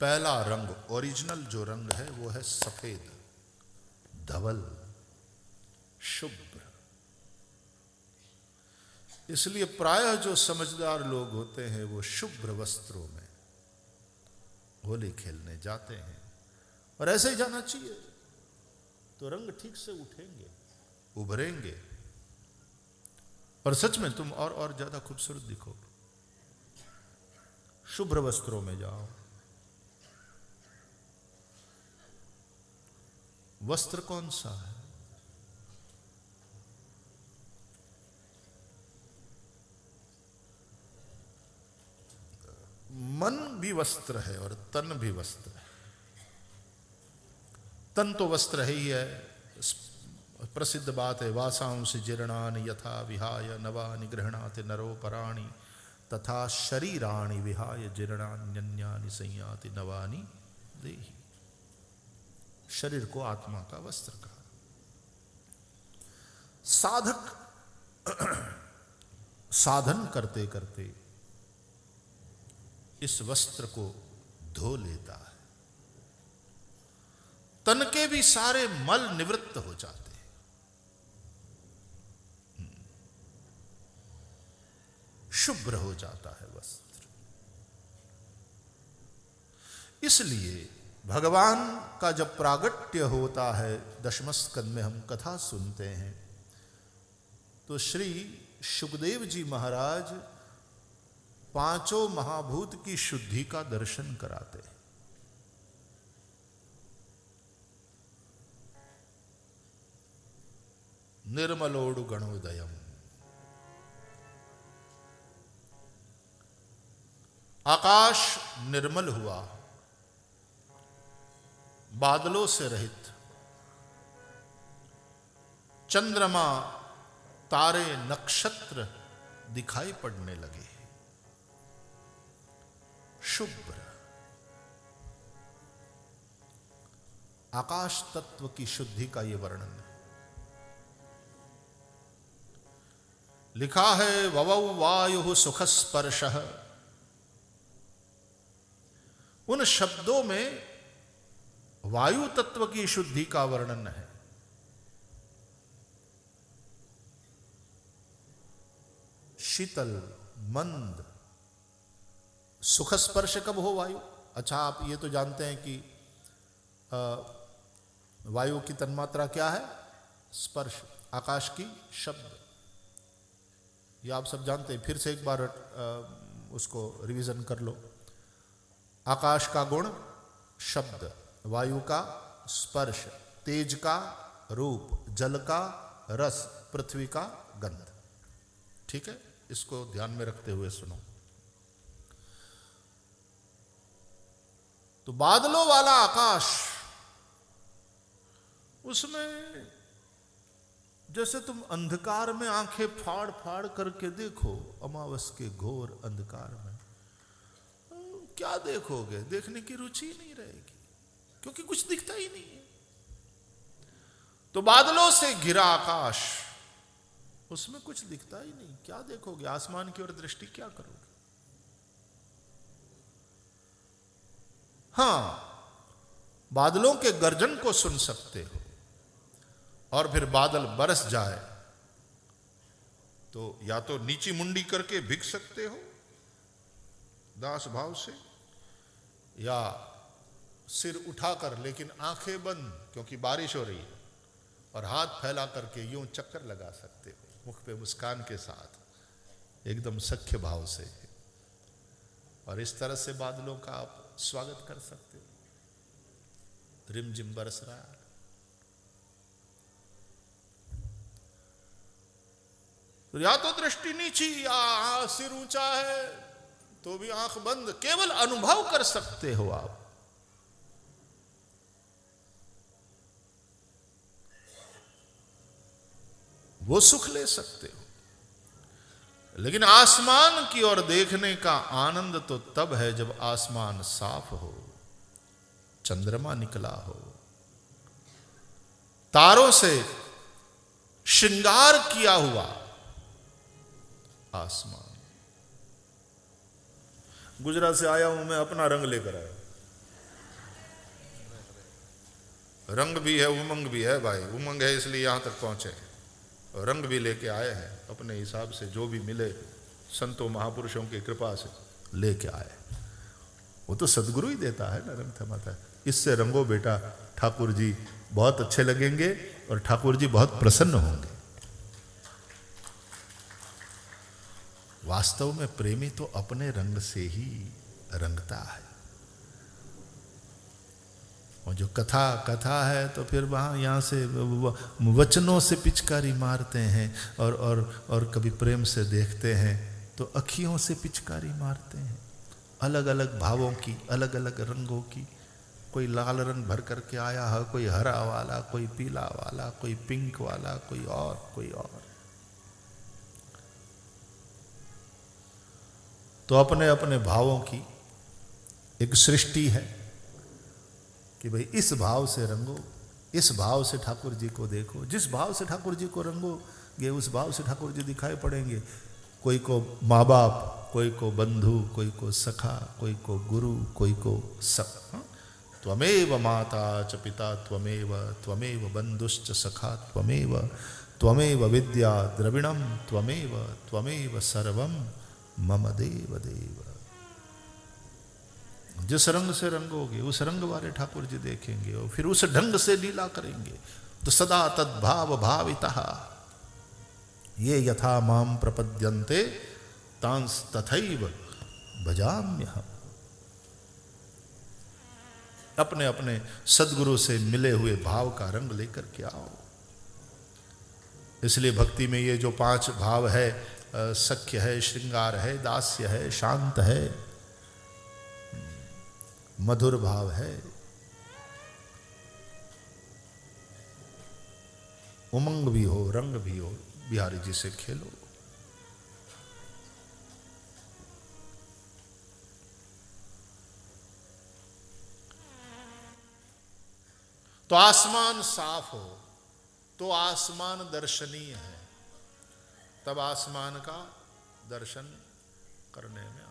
पहला रंग, ओरिजिनल जो रंग है वो है सफेद, धवल, शुभ्र। इसलिए प्रायः जो समझदार लोग होते हैं वो शुभ्र वस्त्रों में होली खेलने जाते हैं, और ऐसे ही जाना चाहिए, तो रंग ठीक से उठेंगे, उभरेंगे, और सच में तुम और ज्यादा खूबसूरत दिखोगे। शुभ्र वस्त्रों में जाओ। वस्त्र कौन सा है? मन भी वस्त्र है और तन भी वस्त्र है। तन तो वस्त्र है ही है, प्रसिद्ध बात है, वासांसि जीर्णानि यथा विहाय नवानि गृह्णाति नरो पराणि तथा शरीराणि विहाय जीर्णान्यन्यानि संयाति नवानि देहि। शरीर को आत्मा का वस्त्र कहा। साधक साधन करते करते इस वस्त्र को धो लेता है, तन के भी सारे मल निवृत्त हो जाते हैं, शुभ्र हो जाता है वस्त्र। इसलिए भगवान का जब प्रागट्य होता है, दशम स्कंद में हम कथा सुनते हैं, तो श्री शुकदेव जी महाराज पांचों महाभूत की शुद्धि का दर्शन कराते हैं। निर्मलोडु गणोदयम, आकाश निर्मल हुआ, बादलों से रहित, चंद्रमा तारे नक्षत्र दिखाई पड़ने लगे, शुभ्र। आकाश तत्व की शुद्धि का यह वर्णन है। लिखा है ववौ वायु सुख स्पर्शः। उन शब्दों में वायु तत्व की शुद्धि का वर्णन है। शीतल, मंद, सुख स्पर्श कब हो वायु? अच्छा, आप ये तो जानते हैं कि वायु की तन्मात्रा क्या है? स्पर्श। आकाश की शब्द, ये आप सब जानते हैं, फिर से एक बार उसको रिवीजन कर लो। आकाश का गुण शब्द, वायु का स्पर्श, तेज का रूप, जल का रस, पृथ्वी का गंध। ठीक है, इसको ध्यान में रखते हुए सुनो। तो बादलों वाला आकाश, उसमें जैसे तुम अंधकार में आंखें फाड़ फाड़ करके देखो, अमावस के घोर अंधकार में, क्या देखोगे? देखने की रुचि नहीं रहेगी, क्योंकि कुछ दिखता ही नहीं है। तो बादलों से घिरा आकाश, उसमें कुछ दिखता ही नहीं, क्या देखोगे? आसमान की ओर दृष्टि क्या करोगे? हां, बादलों के गर्जन को सुन सकते हो, और फिर बादल बरस जाए तो या तो नीची मुंडी करके भिग सकते हो दास भाव से, या सिर उठाकर लेकिन आंखें बंद, क्योंकि बारिश हो रही है, और हाथ फैला करके यूं चक्कर लगा सकते हो, मुख पे मुस्कान के साथ, एकदम सख्य भाव से, और इस तरह से बादलों का आप स्वागत कर सकते हो। रिमझिम बरस रहा है, तो या तो दृष्टि नीची या सिर ऊंचा है, तो भी आंख बंद, केवल अनुभव कर सकते हो आप। वो सुख ले सकते हो। लेकिन आसमान की ओर देखने का आनंद तो तब है जब आसमान साफ हो, चंद्रमा निकला हो, तारों से श्रृंगार किया हुआ आसमान। गुजरात से आया हूं मैं, अपना रंग लेकर आया, रंग भी है, उमंग भी है भाई। उमंग है इसलिए यहाँ तक पहुँचे, रंग भी लेके आए हैं अपने हिसाब से, जो भी मिले संतों महापुरुषों की कृपा से लेके आए। वो तो सदगुरु ही देता है ना रंग थमाता। इससे रंगो बेटा, ठाकुर जी बहुत अच्छे लगेंगे और ठाकुर जी बहुत प्रसन्न होंगे। वास्तव में प्रेमी तो अपने रंग से ही रंगता है। और जो कथा है तो फिर वहाँ यहाँ से वचनों से पिचकारी मारते हैं, और कभी प्रेम से देखते हैं तो अखियों से पिचकारी मारते हैं, अलग अलग भावों की, अलग अलग रंगों की। कोई लाल रंग भर करके आया है, कोई हरा वाला, कोई पीला वाला, कोई पिंक वाला, कोई और। तो अपने अपने भावों की एक सृष्टि है कि भाई इस भाव से रंगो, इस भाव से ठाकुर जी को देखो। जिस भाव से ठाकुर जी को रंगोगे उस भाव से ठाकुर जी दिखाई पड़ेंगे। कोई को माँ बाप, कोई को बंधु, कोई को सखा, कोई को गुरु, कोई को सखा। त्वमेव माता च पिता त्वमेव, त्वमेव बंधुश्च सखा त्वमेव, त्वमेव विद्या द्रविणम त्वमेव, त्वमेव सर्वम मम देव देव। जिस रंग से रंगोगे उस रंग वाले ठाकुर जी देखेंगे और फिर उस ढंग से लीला करेंगे। तो सदा तद्भाव भावितः ये यथा माम प्रपद्यन्ते तांस तथैव भजाम्यहम्। अपने अपने सदगुरु से मिले हुए भाव का रंग लेकर के आओ। इसलिए भक्ति में ये जो 5 भाव है, सख्य है, श्रृंगार है, दास्य है, शांत है, मधुर भाव है, उमंग भी हो, रंग भी हो, बिहारी जी से खेलो। तो आसमान साफ हो तो आसमान दर्शनीय है, तब आसमान का दर्शन करने में